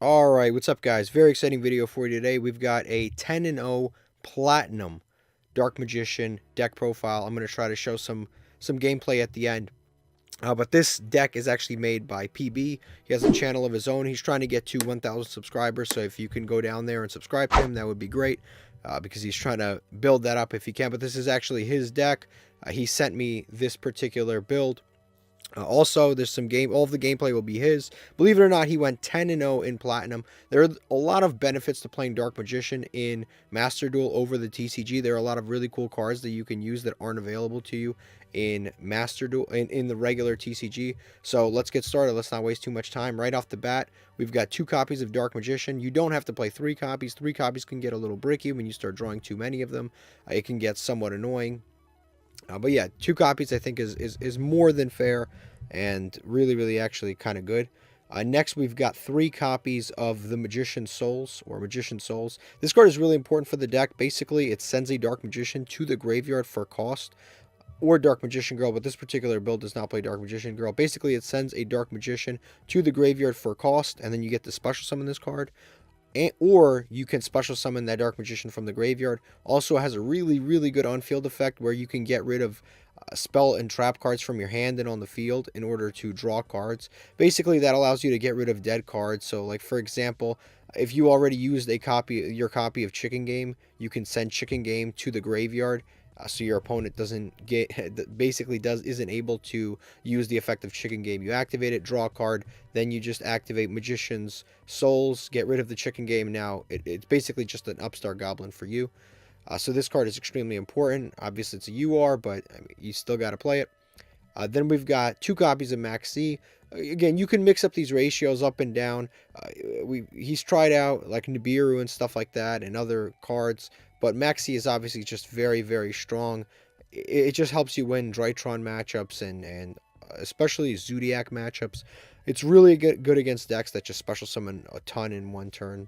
Alright, what's up guys? Very exciting video for you today. We've got a 10-0 Platinum Dark Magician deck profile. I'm going to try to show some gameplay at the end. But this deck is actually made by PB. He has a channel of his own. He's trying to get to 1,000 subscribers, so if you can go down there and subscribe to him, that would be great. Because he's trying to build that up if he can. But this is actually his deck. He sent me this particular build. Also, there's some all of the gameplay will be his. Believe it or not, he went 10-0 in Platinum. There are a lot of benefits to playing Dark Magician in Master Duel over the TCG. There are a lot of really cool cards that you can use that aren't available to you in Master Duel, in the regular TCG. So let's get started. Let's not waste too much time. Right off the bat, we've got 2 copies of Dark Magician. You don't have to play 3 copies. 3 copies can get a little bricky when you start drawing too many of them. It can get somewhat annoying. But yeah, 2 copies I think is more than fair and really actually kind of good. Next, we've got 3 copies of the Magician Souls or Magician Souls. This card is really important for the deck. Basically, it sends a Dark Magician to the graveyard for cost, or Dark Magician Girl, but this particular build does not play Dark Magician Girl. Basically, it sends a Dark Magician to the graveyard for cost, and then you get to special summon this card. Or you can special summon that Dark Magician from the graveyard. Also has a really good on-field effect where you can get rid of spell and trap cards from your hand and on the field in order to draw cards. Basically, that allows you to get rid of dead cards. So, like for example, if you already used your copy of Chicken Game, you can send Chicken Game to the graveyard. So your opponent isn't able to use the effect of Chicken Game. You activate it, draw a card, then you just activate Magician's Souls, get rid of the Chicken Game. Now it's basically just an upstart goblin for you. So this card is extremely important. Obviously it's a UR, but I mean, you still got to play it. Then we've got 2 copies of Max C. Again, you can mix up these ratios up and down. He's tried out like Nibiru and stuff like that and other cards, but Max C is obviously just very strong. It just helps you win Drytron matchups and especially Zodiac matchups. It's really good against decks that just special summon a ton in one turn.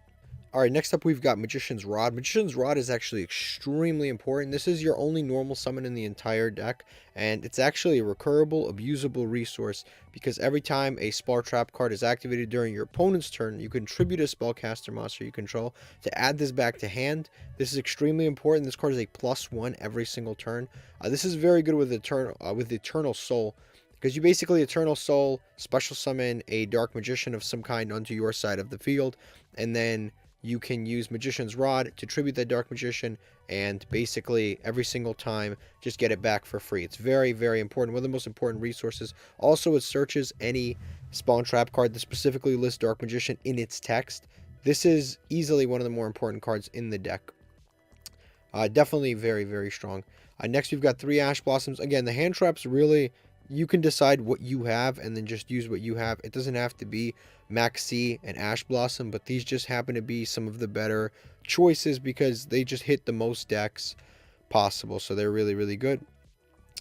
Alright, next up we've got Magician's Rod. Magician's Rod is actually extremely important. This is your only normal summon in the entire deck, and it's actually a recurable, abusable resource because every time a spell trap card is activated during your opponent's turn, you contribute a spellcaster monster you control to add this back to hand. This is extremely important. This card is a +1 every single turn. This is very good with Eternal Soul, because you basically Eternal Soul, special summon a Dark Magician of some kind onto your side of the field, and then you can use Magician's Rod to tribute that Dark Magician, and basically every single time just get it back for free. It's very important. One of the most important resources. Also, it searches any spawn trap card that specifically lists Dark Magician in its text. This is easily one of the more important cards in the deck. Definitely very strong. Next, we've got 3 Ash Blossoms. Again, the hand traps really, you can decide what you have and then just use what you have. It doesn't have to be Max C and Ash Blossom, but these just happen to be some of the better choices because they just hit the most decks possible, so they're really good.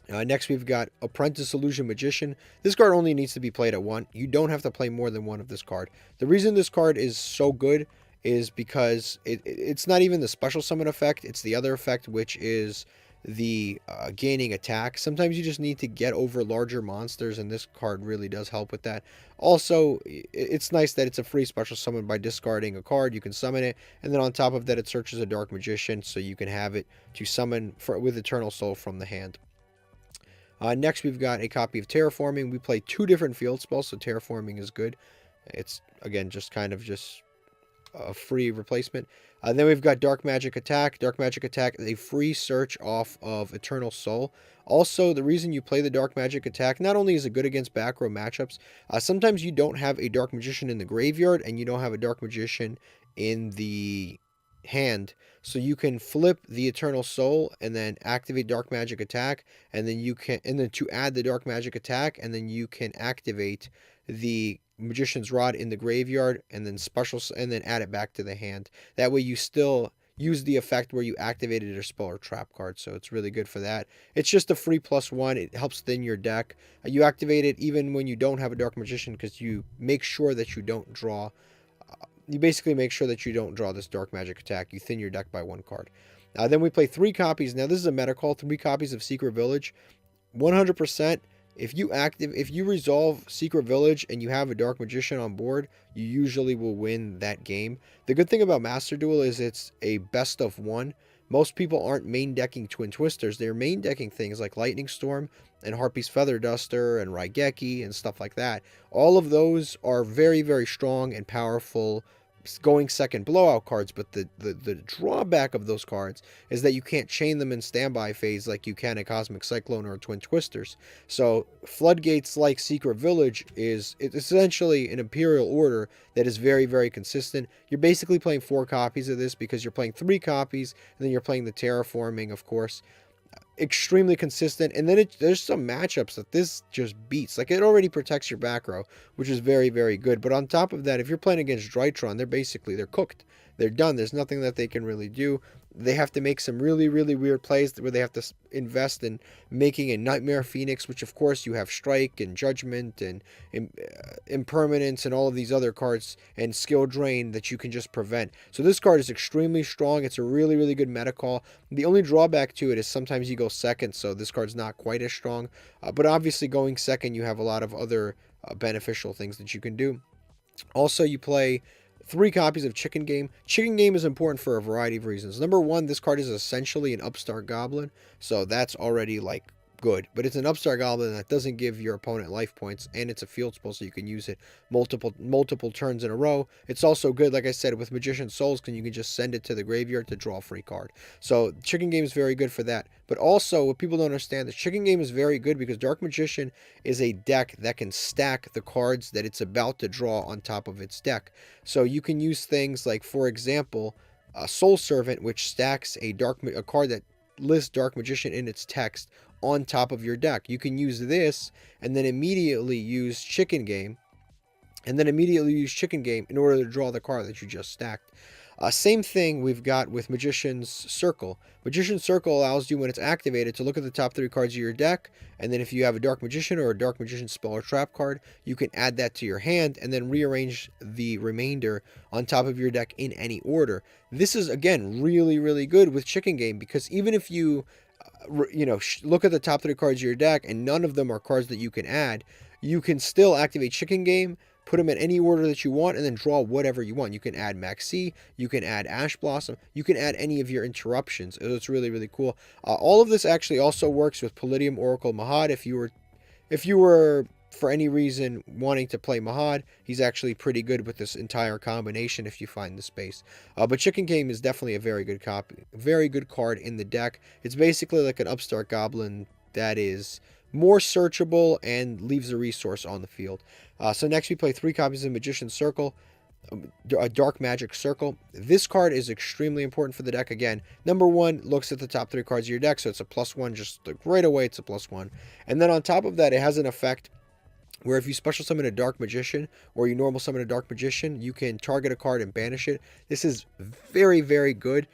Next, we've got Apprentice Illusion Magician. This card only needs to be played at 1. You don't have to play more than 1 of this card. The reason this card is so good is because it's not even the special summon effect, it's the other effect, which is the gaining attack. Sometimes you just need to get over larger monsters, and this card really does help with that. Also, it's nice that it's a free special summon. By discarding a card, you can summon it, and then on top of that, it searches a Dark Magician, so you can have it to summon with Eternal Soul from the hand. Next, we've got a copy of Terraforming. We play 2 different field spells, so Terraforming is good. It's, again, just kind of just a free replacement. Then we've got Dark Magic Attack. Dark Magic Attack is a free search off of Eternal Soul. Also, the reason you play the Dark Magic Attack, not only is it good against back row matchups, sometimes you don't have a Dark Magician in the graveyard and you don't have a Dark Magician in the hand, so you can flip the Eternal Soul and then activate Dark Magic Attack, and then to add the Dark Magic Attack, and then you can activate the Magician's Rod in the graveyard and then add it back to the hand. That way you still use the effect where you activated a spell or trap card, so it's really good for that. It's just a free +1. It helps thin your deck. You activate it even when you don't have a Dark Magician because you make sure that you don't draw. You basically make sure that you don't draw this Dark Magic Attack. You thin your deck by 1 card. Then we play 3 copies. Now this is a meta call. 3 copies of Secret Village. 100%. if you resolve Secret Village and you have a Dark Magician on board, you usually will win that game. The good thing about Master Duel is it's a best of one. Most people aren't main decking Twin Twisters. They're main decking things like Lightning Storm and Harpy's Feather Duster and Raigeki and stuff like that. All of those are very, very strong and powerful going second blowout cards, but the drawback of those cards is that you can't chain them in standby phase like you can a Cosmic Cyclone or Twin Twisters. So Floodgates like Secret Village it's essentially an Imperial Order that is very, very consistent. You're basically playing 4 copies of this because you're playing 3 copies, and then you're playing the Terraforming, of course. Extremely consistent, and then there's some matchups that this just beats. Like, it already protects your back row, which is very, very good. But on top of that, if you're playing against Drytron, they're cooked. They're done. There's nothing that they can really do. They have to make some really, really weird plays where they have to invest in making a Nightmare Phoenix, which of course you have Strike and Judgment and Impermanence and all of these other cards and Skill Drain that you can just prevent. So this card is extremely strong. It's a really, really good meta call. The only drawback to it is sometimes you go second, so this card's not quite as strong. But obviously going second, you have a lot of other beneficial things that you can do. Also, you play 3 copies of Chicken Game. Chicken Game is important for a variety of reasons. Number one, this card is essentially an Upstart Goblin, so that's already like good. But it's an Upstart Goblin that doesn't give your opponent life points, and it's a field spell, so you can use it multiple turns in a row. It's also good, like I said, with Magician Souls, because you can just send it to the graveyard to draw a free card. So Chicken Game is very good for that. But also, what people don't understand is Chicken Game is very good because Dark Magician is a deck that can stack the cards that it's about to draw on top of its deck. So you can use things like, for example, Soul Servant, which stacks a card that lists Dark Magician in its text on top of your deck. You can use this and then immediately use Chicken Game in order to draw the card that you just stacked. Same thing we've got with Magician's Circle. Magician's Circle allows you, when it's activated, to look at the top 3 cards of your deck, and then if you have a Dark Magician or a Dark Magician spell or trap card, you can add that to your hand and then rearrange the remainder on top of your deck in any order. This is, again, really, really good with Chicken Game, because even if you look at the top 3 cards of your deck and none of them are cards that you can add, you can still activate Chicken Game, put them in any order that you want, and then draw whatever you want. You can add Maxi, you can add Ash Blossom, you can add any of your interruptions. It's really, really cool. All of this actually also works with Palladium Oracle Mahad. If you were for any reason wanting to play Mahad, he's actually pretty good with this entire combination if you find the space. But Chicken Game is definitely a very good card in the deck. It's basically like an Upstart Goblin that is more searchable and leaves a resource on the field. So next we play 3 copies of Magician's Circle, a Dark Magic Circle. This card is extremely important for the deck. Again, number 1 looks at the top 3 cards of your deck, so it's a +1, just like right away it's a +1. And then on top of that, it has an effect where if you special summon a Dark Magician or you normal summon a Dark Magician, you can target a card and banish it. This is very, very good.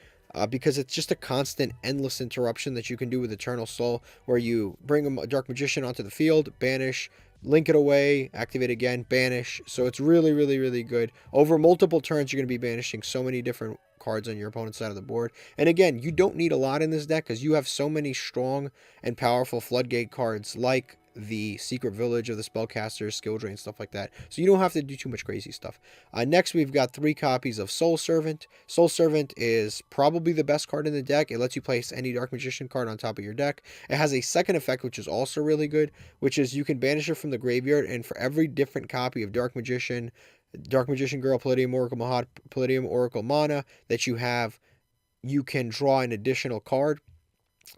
Because it's just a constant, endless interruption that you can do with Eternal Soul, where you bring a Dark Magician onto the field, banish, link it away, activate again, banish. So it's really, really, really good. Over multiple turns, you're going to be banishing so many different cards on your opponent's side of the board. And again, you don't need a lot in this deck because you have so many strong and powerful Floodgate cards like the Secret Village of the Spellcasters, Skill Drain, stuff like that. So you don't have to do too much crazy stuff. Next, we've got 3 copies of Soul Servant. Soul Servant is probably the best card in the deck. It lets you place any Dark Magician card on top of your deck. It has a second effect, which is also really good, which is you can banish it from the graveyard, and for every different copy of Dark Magician Girl, Palladium Oracle Mahad, Palladium Oracle Mana that you have, you can draw an additional card.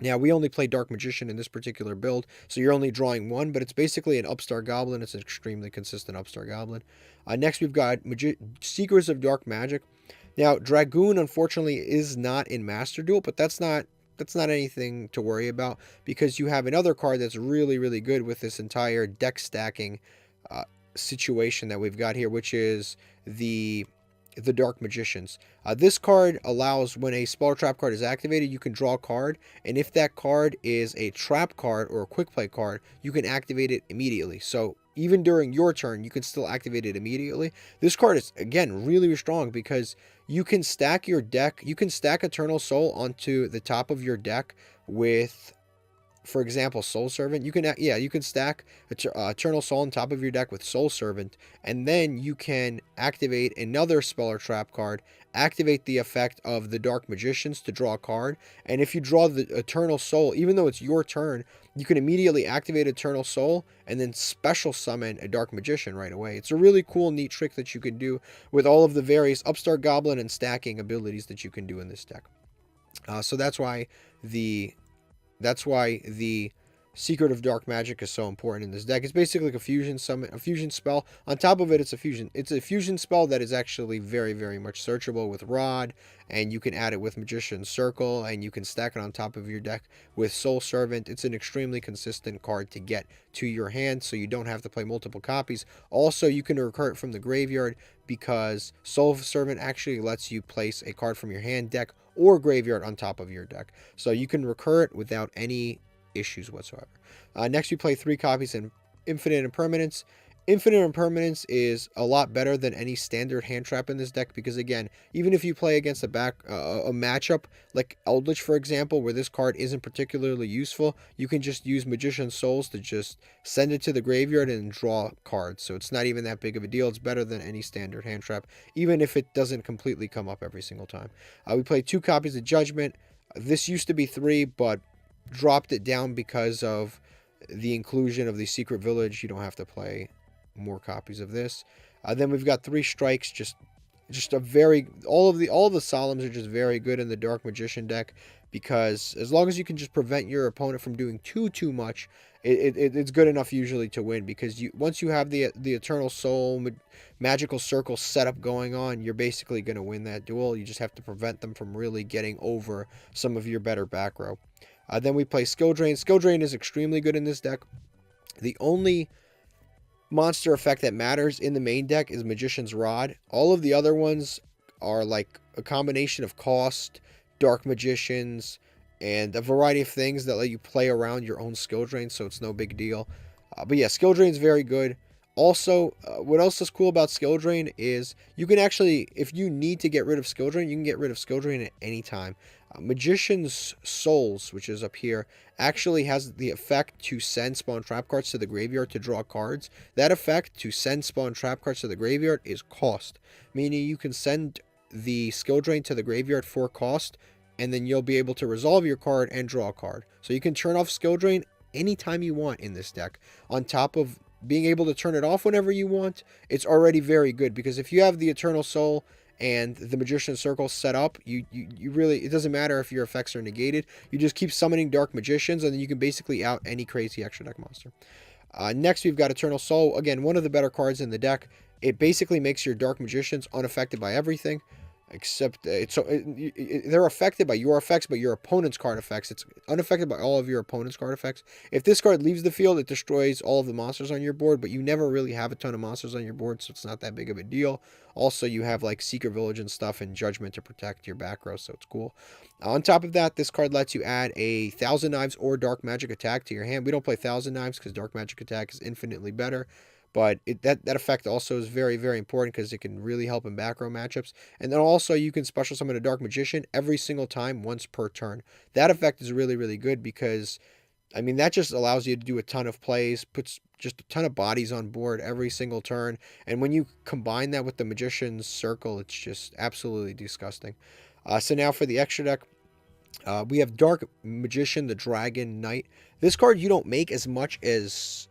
Now, we only play Dark Magician in this particular build, so you're only drawing 1, but it's basically an Upstart Goblin. It's an extremely consistent Upstart Goblin. Next, we've got Seekers of Dark Magic. Now, Dragoon, unfortunately, is not in Master Duel, but that's not anything to worry about, because you have another card that's really, really good with this entire deck stacking situation that we've got here, which is the Dark Magicians. This card allows, when a spell trap card is activated, you can draw a card, and if that card is a trap card or a quick play card, you can activate it immediately. So even during your turn, you can still activate it immediately. This card is, again, really strong because you can stack your deck. You can stack Eternal Soul onto the top of your deck with for example, Soul Servant, you can, yeah, you can stack Eternal Soul on top of your deck with Soul Servant, and then you can activate another spell or trap card, activate the effect of the Dark Magicians to draw a card, and if you draw the Eternal Soul, even though it's your turn, you can immediately activate Eternal Soul and then special summon a Dark Magician right away. It's a really cool, neat trick that you can do with all of the various Upstart Goblin and stacking abilities that you can do in this deck. So that's why the Secret of Dark Magic is so important in this deck. It's basically like a fusion summon, a fusion spell. On top of it, it's a fusion spell that is actually very, very much searchable with Rod, and you can add it with Magician's Circle, and you can stack it on top of your deck with Soul Servant. It's an extremely consistent card to get to your hand, so you don't have to play multiple copies. Also, you can recur it from the graveyard because Soul Servant actually lets you place a card from your hand, deck, or graveyard on top of your deck. So you can recur it without any issues whatsoever. Next, we play 3 copies in Infinite Impermanence. Infinite Impermanence is a lot better than any standard hand trap in this deck because, again, even if you play against a matchup like Eldlich, for example, where this card isn't particularly useful, you can just use Magician's Souls to just send it to the graveyard and draw cards. So it's not even that big of a deal. It's better than any standard hand trap, even if it doesn't completely come up every single time. We play 2 copies of Judgment. This used to be 3, but dropped it down because of the inclusion of the Secret Village. You don't have to play more copies of this. Then we've got 3 strikes. Just a very all of the Solemns are just very good in the Dark Magician deck because as long as you can just prevent your opponent from doing too much, it's good enough usually to win because once you have the Eternal Soul Magical Circle setup going on, you're basically going to win that duel. You just have to prevent them from really getting over some of your better back row. Then we play Skill Drain. Skill Drain is extremely good in this deck. The only monster effect that matters in the main deck is Magician's Rod. All of the other ones are like a combination of cost, Dark Magicians, and a variety of things that let you play around your own Skill Drain, so it's no big deal. But yeah, Skill Drain is very good. Also, what else is cool about Skill Drain is you can actually, if you need to get rid of Skill Drain, you can get rid of Skill Drain at any time. Magician's Souls, which is up here, actually has the effect to send spawn trap cards to the graveyard to draw cards. That effect to send spawn trap cards to the graveyard is cost, meaning you can send the Skill Drain to the graveyard for cost, and then you'll be able to resolve your card and draw a card. So you can turn off Skill Drain anytime you want in this deck. On top of being able to turn it off whenever you want, it's already very good because if you have the Eternal Soul and the Magician's Circle set up, you really, it doesn't matter if your effects are negated. You just keep summoning Dark Magicians, and then you can basically out any crazy extra deck monster. Next, we've got Eternal Soul. Again, one of the better cards in the deck. It basically makes your Dark Magicians unaffected by everything, except they're affected by your effects, but your opponent's card effects. It's unaffected by all of your opponent's card effects. If this card leaves the field, it destroys all of the monsters on your board, but you never really have a ton of monsters on your board, so it's not that big of a deal. Also, you have like Secret Village and stuff and Judgment to protect your back row, so it's cool. On top of that, this card lets you add a Thousand Knives or Dark Magic Attack to your hand. We don't play Thousand Knives because Dark Magic Attack is infinitely better. But that effect also is very, very important because it can really help in back row matchups. And then also you can special summon a Dark Magician every single time, once per turn. That effect is really, really good because, I mean, that just allows you to do a ton of plays, puts just a ton of bodies on board every single turn. And when you combine that with the Magician's Circle, it's just absolutely disgusting. So now for the extra deck, we have Dark Magician, the Dragon Knight. This card you don't make as much as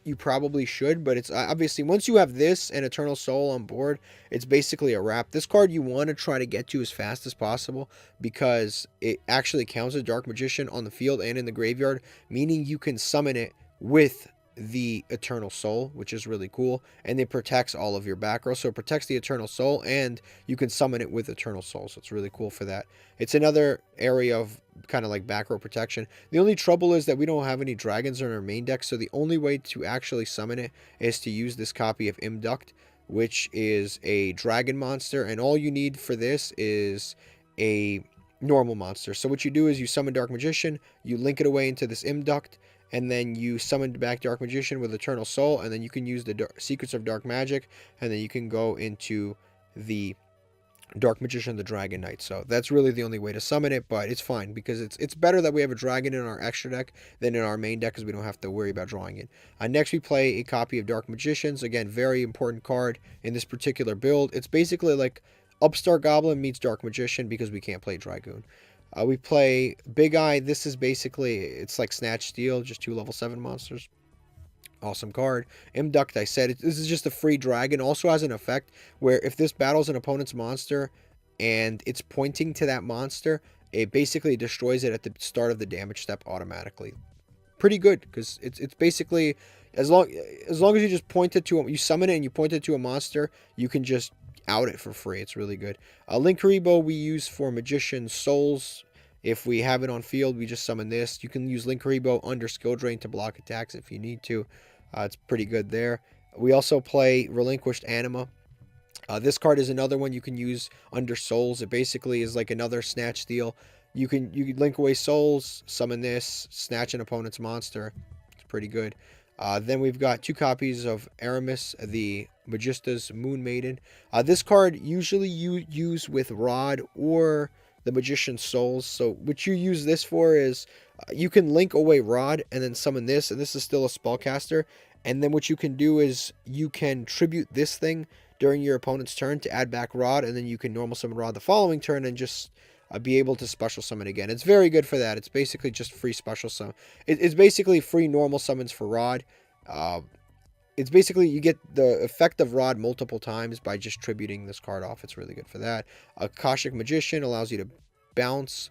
you probably should, but it's obviously once you have this and Eternal Soul on board, it's basically a wrap. This card you want to try to get to as fast as possible because it actually counts as Dark Magician on the field and in the graveyard, meaning you can summon it with the Eternal Soul, which is really cool, and it protects all of your back row. So it protects the Eternal Soul, and you can summon it with Eternal Soul, so it's really cool for that. It's another area of kind of like back row protection. The only trouble is that we don't have any dragons in our main deck, so the only way to actually summon it is to use this copy of Imduct, which is a dragon monster, and all you need for this is a normal monster. So what you do is you summon Dark Magician, you link it away into this Imduct, and then you summon back Dark Magician with Eternal Soul, and then you can use the Secrets of Dark Magic, and then you can go into the Dark Magician, the Dragon Knight. So that's really the only way to summon it, but it's fine because it's better that we have a dragon in our extra deck than in our main deck because we don't have to worry about drawing it. Next, we play a copy of Dark Magicians. Again, very important card in this particular build. It's basically like Upstart Goblin meets Dark Magician because we can't play Dragoon. We play Big Eye. This is basically, it's like Snatch Steal, just 2 level 7 monsters. Awesome card. Imduct, I said, this is just a free dragon. Also has an effect where if this battles an opponent's monster and it's pointing to that monster, it basically destroys it at the start of the damage step automatically. Pretty good, because it's basically, as long as you just point it to, you summon it and you point it to a monster, you can just out it for free. It's really good. Link Karibo we use for Magician Souls. If we have it on field, we just summon this. You can use Link Karibo under Skill Drain to block attacks if you need to. It's pretty good there. We also play Relinquished Anima. This card is another one you can use under Souls. It basically is like another Snatch Steal. You can link away Souls, summon this, snatch an opponent's monster. It's pretty good. Then we've got 2 copies of Aramis, the Magista's Moon Maiden. This card usually you use with Rod or the Magician's Souls. So what you use this for is you can link away Rod and then summon this, and this is still a spellcaster. And then what you can do is you can tribute this thing during your opponent's turn to add back Rod, and then you can normal summon Rod the following turn and just be able to special summon again. It's very good for that. It's basically just free special summon. It's basically free normal summons for Rod. It's basically you get the effect of Rod multiple times by just tributing this card off. It's really good for that. Akashic Magician allows you to bounce.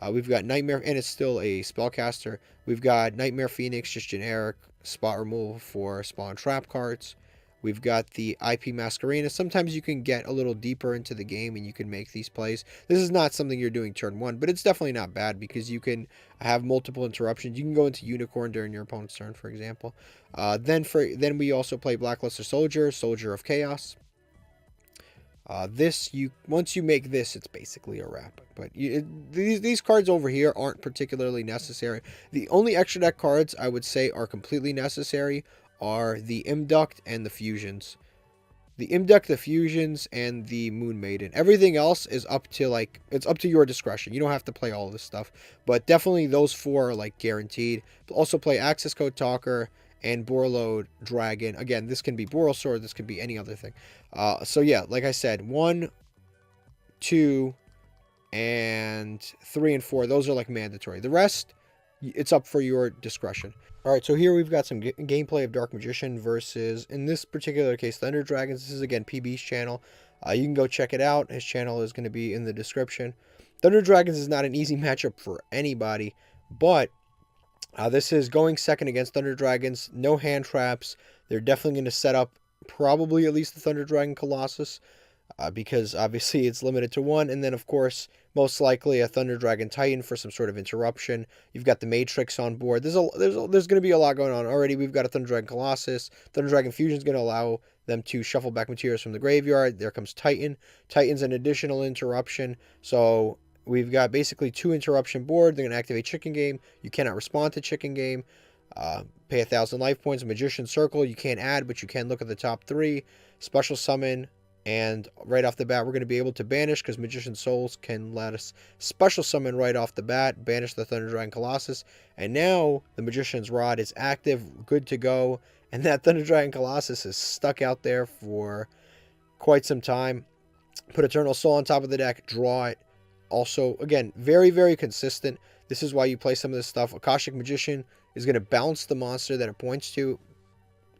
We've got Nightmare, and it's still a spellcaster. We've got Nightmare Phoenix, just generic spot removal for spawn trap cards. We've got the IP Masquerena. Sometimes you can get a little deeper into the game and you can make these plays. This is not something you're doing turn 1, but it's definitely not bad because you can have multiple interruptions. You can go into Unicorn during your opponent's turn, for example. Then we also play Blackluster Soldier, Soldier of Chaos. Once you make this, it's basically a wrap. But these cards over here aren't particularly necessary. The only extra deck cards I would say are completely necessary are the Imduct and the Fusions. The Imduct, the Fusions, and the Moon Maiden. Everything else is up to it's up to your discretion. You don't have to play all this stuff, but definitely those 4 are guaranteed. Also play Access Code Talker and Borload Dragon. Again, this can be Boral Sword, this could be any other thing. So yeah, like I said, 1, 2, and 3 and 4, those are mandatory. The rest, it's up for your discretion. Alright, so here we've got some gameplay of Dark Magician versus, in this particular case, Thunder Dragons. This is, again, PB's channel. You can go check it out. His channel is going to be in the description. Thunder Dragons is not an easy matchup for anybody, but this is going second against Thunder Dragons. No hand traps. They're definitely going to set up probably at least the Thunder Dragon Colossus, because obviously it's limited to 1, and then of course most likely a Thunder Dragon Titan for some sort of interruption. You've got the Matrix on board. There's going to be a lot going on already. We've got a Thunder Dragon Colossus. Thunder Dragon Fusion is going to allow them to shuffle back materials from the graveyard. There comes Titan. Titan's an additional interruption, so we've got basically 2 interruption board. They're going to activate Chicken Game. You cannot respond to Chicken Game. Pay 1,000 life points. Magician Circle, you can't add, but you can look at the top 3. Special Summon. And right off the bat, we're going to be able to banish because Magician Souls can let us special summon right off the bat, banish the Thunder Dragon Colossus. And now the Magician's Rod is active, good to go. And that Thunder Dragon Colossus is stuck out there for quite some time. Put Eternal Soul on top of the deck, draw it. Also, again, very, very consistent. This is why you play some of this stuff. Akashic Magician is going to bounce the monster that it points to.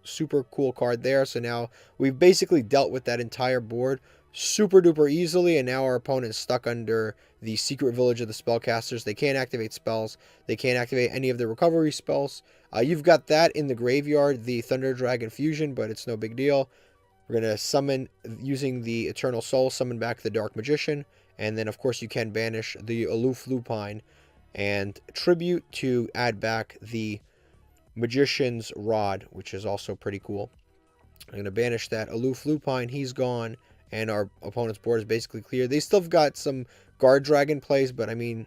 Super cool card there. So now we've basically dealt with that entire board super duper easily, and now our opponent is stuck under the Secret Village of the Spellcasters. They can't activate spells. They can't activate any of the recovery spells. You've got that in the graveyard, the Thunder Dragon Fusion, but it's no big deal. We're going to summon, using the Eternal Soul, summon back the Dark Magician, and then of course you can banish the Aloof Lupine and tribute to add back the Magician's Rod, which is also pretty cool. I'm going to banish that Aloof Lupine. He's gone, and our opponent's board is basically clear. They still have got some Guard Dragon plays, but I mean,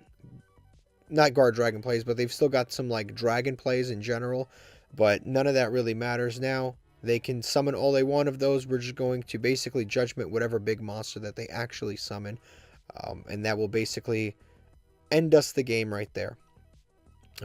not Guard Dragon plays, but they've still got some Dragon plays in general, but none of that really matters now. They can summon all they want of those. We're just going to basically judgment whatever big monster that they actually summon. And that will basically end us the game right there.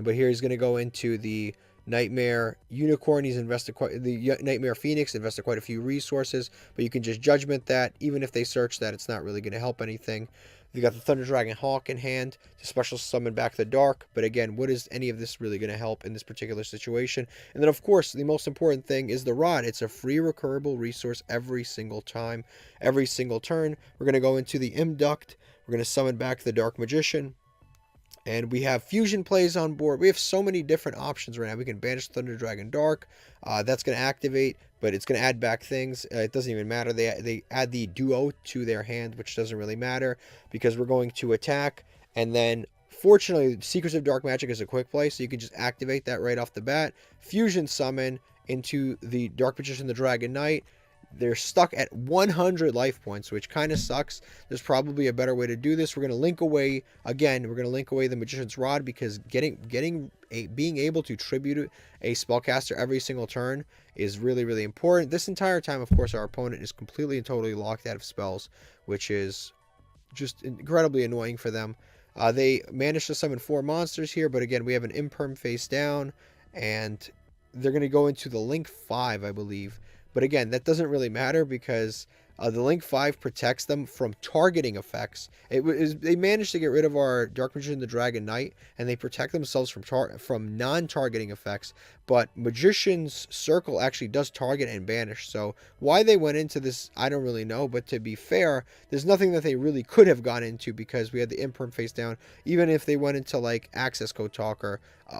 But here he's going to go into the Nightmare Unicorn. He's invested the Nightmare Phoenix invested quite a few resources, but you can just judgment that. Even if they search that, it's not really going to help anything. You got the Thunder Dragon Hawk in hand to special summon back the Dark. But again, what is any of this really going to help in this particular situation? And then, of course, the most important thing is the Rod. It's a free recurable resource every single time, every single turn. We're going to go into the Imduct. We're going to summon back the Dark Magician. And we have fusion plays on board. We have so many different options right now. We can banish Thunder Dragon Dark. That's going to activate, but it's going to add back things. It doesn't even matter. They add the Duo to their hand, which doesn't really matter because we're going to attack. And then, fortunately, Secrets of Dark Magic is a quick play, so you can just activate that right off the bat. Fusion summon into the Dark Magician, the Dragon Knight. They're stuck at 100 life points, which kind of sucks. There's probably a better way to do this. We're going to link away, again, we're going to link away the Magician's Rod because being able to tribute a spellcaster every single turn is really, really important. This entire time, of course, our opponent is completely and totally locked out of spells, which is just incredibly annoying for them. They managed to summon 4 monsters here, but again, we have an Imperm face down, and they're going to go into the Link 5, I believe. But again, that doesn't really matter because the Link 5 protects them from targeting effects. They managed to get rid of our Dark Magician, the Dragon Knight, and they protect themselves from non-targeting effects. But Magician's Circle actually does target and banish. So why they went into this, I don't really know. But to be fair, there's nothing that they really could have gone into because we had the Imperm face down. Even if they went into like Access Code Talker,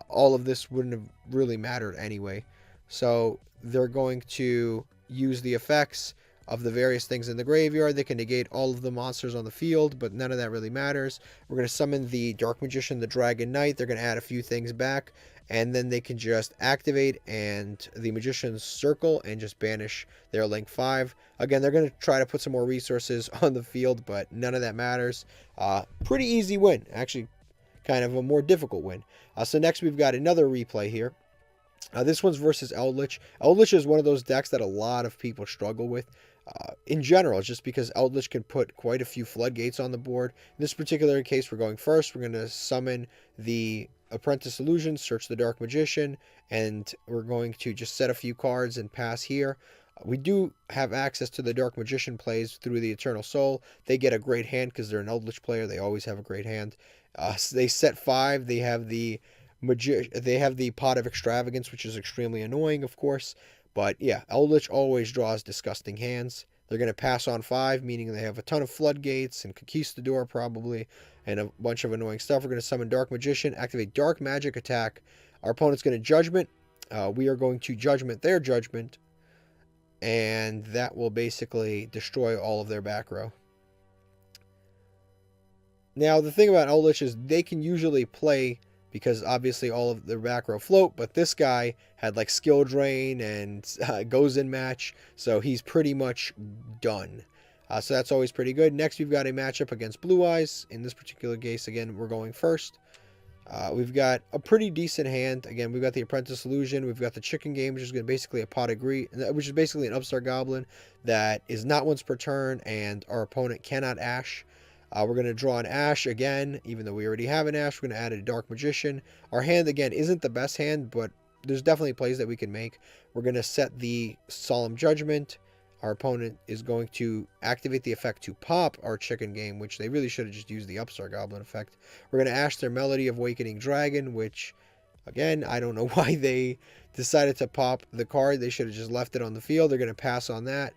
all of this wouldn't have really mattered anyway. So they're going to use the effects of the various things in the graveyard. They can negate all of the monsters on the field, but none of that really matters. We're going to summon the Dark Magician, the Dragon Knight. They're going to add a few things back, and then they can just activate and the Magician's Circle and just banish their Link 5. Again, they're going to try to put some more resources on the field, but none of that matters. Pretty easy win. Actually, kind of a more difficult win. So next we've got another replay here. This one's versus Eldlich. Eldlich is one of those decks that a lot of people struggle with. In general, just because Eldlich can put quite a few floodgates on the board. In this particular case, we're going first. We're going to summon the Apprentice Illusion, search the Dark Magician, and we're going to just set a few cards and pass here. We do have access to the Dark Magician plays through the Eternal Soul. They get a great hand because they're an Eldlich player. They always have a great hand. They set 5. They have the Pot of Extravagance, which is extremely annoying, of course. But yeah, Eldlich always draws disgusting hands. They're going to pass on 5, meaning they have a ton of floodgates and Conquistador probably, and a bunch of annoying stuff. We're going to summon Dark Magician, activate Dark Magic attack. Our opponent's going to Judgment. We are going to Judgment their Judgment, and that will basically destroy all of their back row. Now, the thing about Eldlich is they can usually play, because obviously all of the back row float, but this guy had like skill drain and goes in match, so he's pretty much done. So that's always pretty good. Next, we've got a matchup against Blue Eyes. In this particular case, again, we're going first. We've got a pretty decent hand. Again, we've got the Apprentice Illusion. We've got the Chicken Game, which is basically a Pot of Greed, which is basically an Upstart Goblin that is not once per turn, and our opponent cannot Ash. We're going to draw an Ash again, even though we already have an Ash. We're going to add a Dark Magician. Our hand, again, isn't the best hand, but there's definitely plays that we can make. We're going to set the Solemn Judgment. Our opponent is going to activate the effect to pop our Chicken Game, which they really should have just used the Upstart Goblin effect. We're going to Ash their Melody of Awakening Dragon, which, again, I don't know why they decided to pop the card. They should have just left it on the field. They're going to pass on that.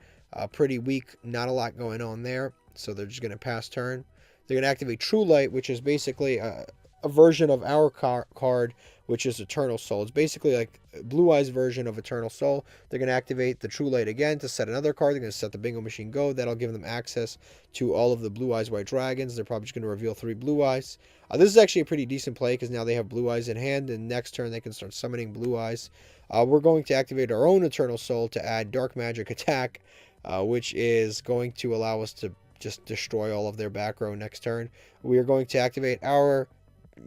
Pretty weak, not a lot going on there. So they're just going to pass turn. They're going to activate True Light, which is basically a version of our card, which is Eternal Soul. It's basically like Blue Eyes' version of Eternal Soul. They're going to activate the True Light again to set another card. They're going to set the Bingo Machine Go. That'll give them access to all of the Blue Eyes White Dragons. They're probably just going to reveal 3 Blue Eyes. This is actually a pretty decent play because now they have Blue Eyes in hand, and next turn they can start summoning Blue Eyes. We're going to activate our own Eternal Soul to add Dark Magic Attack, which is going to allow us to just destroy all of their back row next turn. We are going to activate our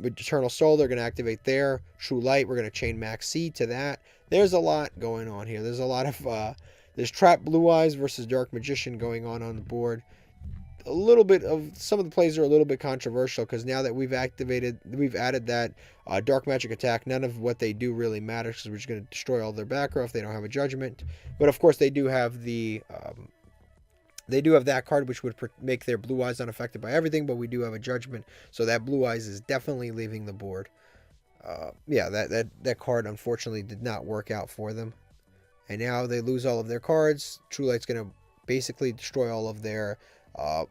Eternal Soul, they're going to activate there. True Light, we're going to chain Max C to that. There's a lot going on here. There's a lot of, there's Trap Blue Eyes versus Dark Magician going on the board. A little bit of, some of the plays are a little bit controversial because now that we've added that Dark Magic attack, none of what they do really matters because we're just going to destroy all their back row if they don't have a Judgment. But of course, they do have the, they do have that card, which would make their Blue Eyes unaffected by everything, but we do have a Judgment, so that Blue Eyes is definitely leaving the board. Yeah, that card unfortunately did not work out for them. And now they lose all of their cards. True Light's going to basically destroy all of their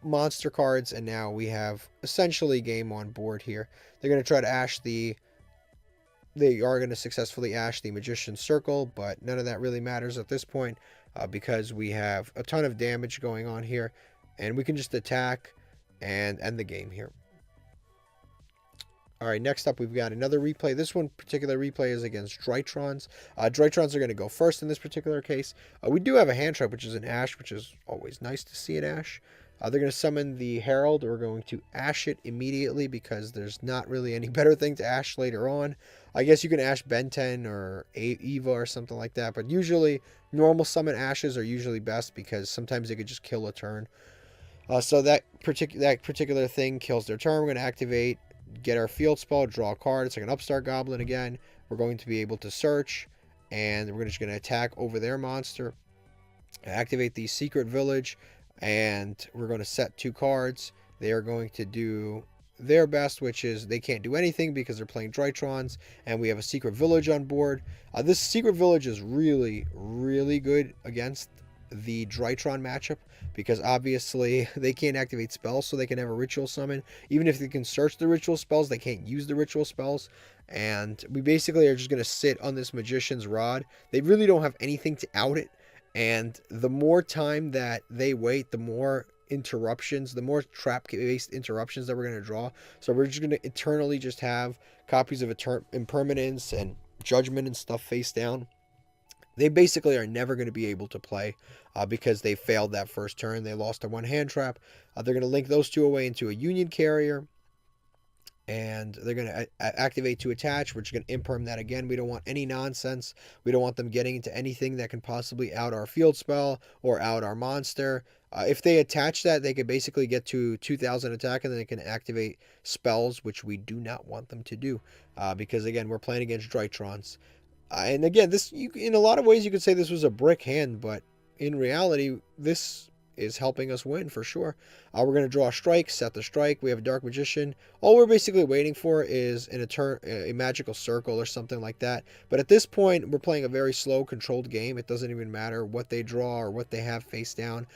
monster cards, and now we have essentially game on board here. They're going to try to ash the... They are going to successfully ash the Magician's Circle, but none of that really matters at this point. Because we have a ton of damage going on here, and we can just attack and end the game here. All right, next up we've got another replay. This one particular replay is against Drytrons. Drytrons are going to go first in this particular case. We do have a hand trap, which is an Ash, which is always nice to see an Ash. They're going to summon the Herald. We're going to Ash it immediately because there's not really any better thing to Ash later on. I guess you can Ash Ben 10 or Eva or something like that, but usually normal summon Ashes are usually best because sometimes they could just kill a turn. So that particular thing kills their turn. We're going to activate, get our field spell, draw a card. It's like an Upstart Goblin again. We're going to be able to search, and we're just going to attack over their monster. Activate the Secret Village, and we're going to set 2 cards. They are going to do their best, which is they can't do anything because they're playing Drytrons, and we have a Secret Village on board. This Secret Village is really, really good against the Drytron matchup because obviously they can't activate spells, so they can have a ritual summon. Even if they can search the ritual spells, they can't use the ritual spells, and we basically are just going to sit on this Magician's Rod. They really don't have anything to out it, and the more time that they wait, the more interruptions, the more trap-based interruptions that we're going to draw. So we're just going to eternally just have copies of Impermanence and Judgment and stuff face down. They basically are never going to be able to play because they failed that first turn. They lost a 1 hand trap. They're going to link those 2 away into a Union Carrier, and they're going to activate to attach. We're just going to imperm that again. We don't want any nonsense. We don't want them getting into anything that can possibly out our field spell or out our monster. If they attach that, they could basically get to 2,000 attack, and then they can activate spells, which we do not want them to do. Because, again, we're playing against Drytrons. And, again, in a lot of ways, you could say this was a brick hand, but in reality, this is helping us win for sure. We're going to draw a strike, set the strike. We have a Dark Magician. All we're basically waiting for is a magical circle or something like that. But at this point, we're playing a very slow, controlled game. It doesn't even matter what they draw or what they have face down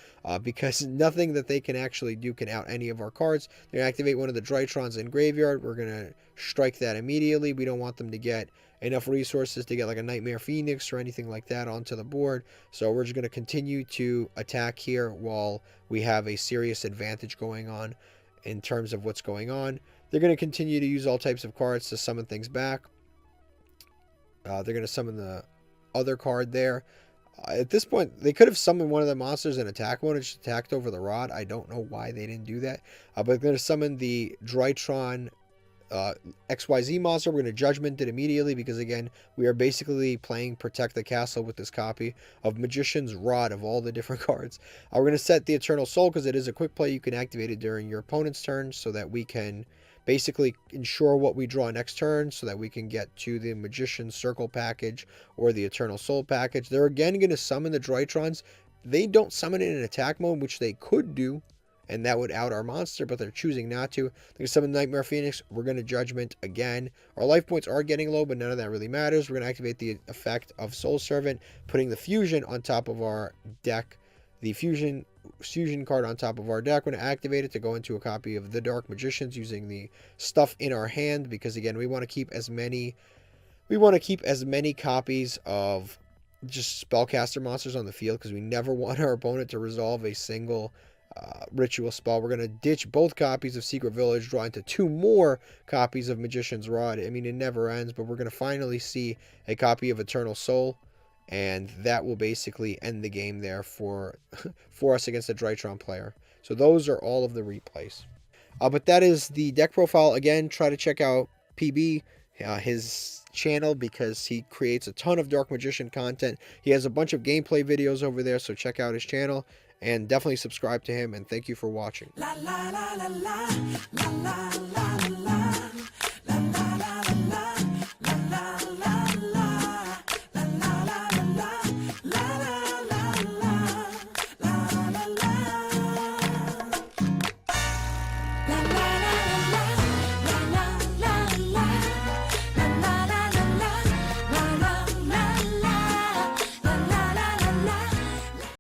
because nothing that they can actually do can out any of our cards. They're going to activate one of the Drytrons in graveyard. We're going to strike that immediately. We don't want them to get enough resources to get like a Nightmare Phoenix or anything like that onto the board. So we're just going to continue to attack here while we have a serious advantage going on in terms of what's going on. They're going to continue to use all types of cards to summon things back. They're going to summon the other card there. At this point, they could have summoned one of the monsters and attack one and just attacked over the Rod. I don't know why they didn't do that. But they're going to summon the Drytron XYZ monster. We're going to Judgment it immediately because, again, we are basically playing Protect the Castle with this copy of Magician's Rod of all the different cards. We're going to set the Eternal Soul because it is a quick play. You can activate it during your opponent's turn so that we can basically ensure what we draw next turn so that we can get to the Magician's Circle package or the Eternal Soul package. They're again going to summon the Drytrons. They don't summon it in attack mode, which they could do, and that would out our monster, but they're choosing not to. They're going to summon Nightmare Phoenix. We're going to Judgment again. Our life points are getting low, but none of that really matters. We're going to activate the effect of Soul Servant, putting the Fusion on top of our deck. The Fusion card on top of our deck. We're going to activate it to go into a copy of the Dark Magicians using the stuff in our hand because, again, we want to keep as many copies of just spellcaster monsters on the field because we never want our opponent to resolve a single ritual spell. We're going to ditch both copies of Secret Village, draw into 2 more copies of Magician's Rod. I mean, it never ends, but we're going to finally see a copy of Eternal Soul, and that will basically end the game there for us against the Drytron player. So those are all of the replays. But that is the deck profile. Again, try to check out PB, his channel, because he creates a ton of Dark Magician content. He has a bunch of gameplay videos over there, so check out his channel and definitely subscribe to him, and thank you for watching. La la la la la la la la la.